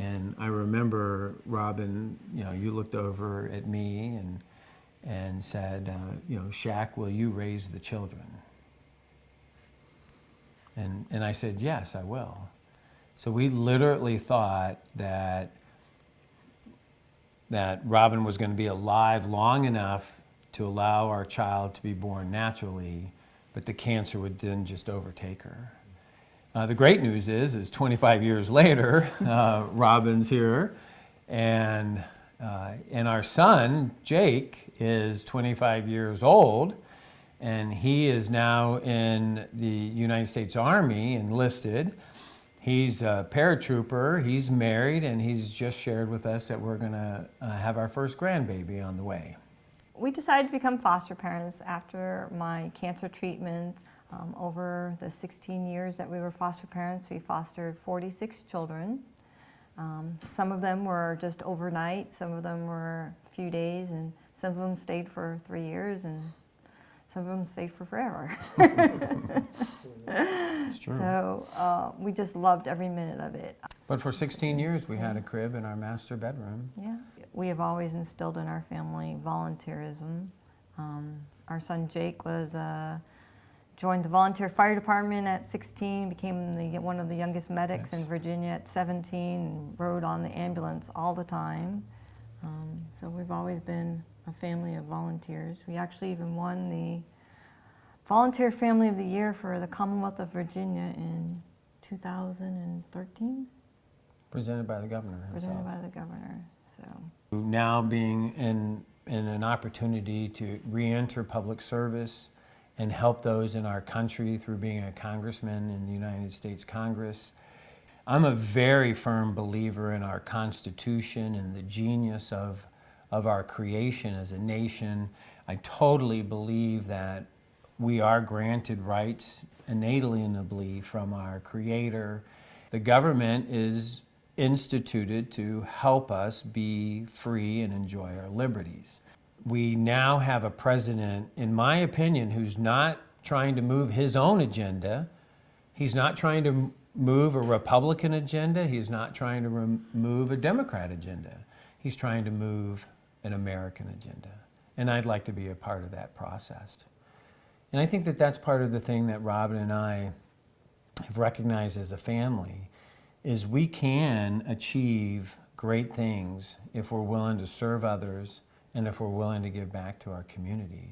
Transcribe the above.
And I remember, Robin, you looked over at me and said, Shaq, will you raise the children? And I said, yes, I will. So we literally thought that Robin was going to be alive long enough to allow our child to be born naturally, but the cancer would then just overtake her. The great news is 25 years later, Robin's here, and our son, Jake, is 25 years old, and he is now in the United States Army, enlisted. He's a paratrooper, he's married, and he's just shared with us that we're going to have our first grandbaby on the way. We decided to become foster parents after my cancer treatments. Over the 16 years that we were foster parents, we fostered 46 children. Some of them were just overnight, some of them were a few days, and some of them stayed for 3 years, and some of them stayed for forever. It's true. So we just loved every minute of it. But for 16 years, we had a crib in our master bedroom. Yeah. We have always instilled in our family volunteerism. Our son Jake joined the volunteer fire department at 16, became one of the youngest medics in Virginia at 17, and rode on the ambulance all the time. So we've always been a family of volunteers. We actually even won the Volunteer Family of the Year for the Commonwealth of Virginia in 2013. Presented by the governor himself. Presented by the governor, so. Now being in an opportunity to re-enter public service and help those in our country through being a congressman in the United States Congress. I'm a very firm believer in our Constitution and the genius of our creation as a nation. I totally believe that we are granted rights inalienably from our Creator. The government is instituted to help us be free and enjoy our liberties. We now have a president, in my opinion, who's not trying to move his own agenda. He's not trying to move a Republican agenda. He's not trying to move a Democrat agenda. He's trying to move an American agenda. And I'd like to be a part of that process. And I think that that's part of the thing that Robin and I have recognized as a family, is we can achieve great things if we're willing to serve others and if we're willing to give back to our community.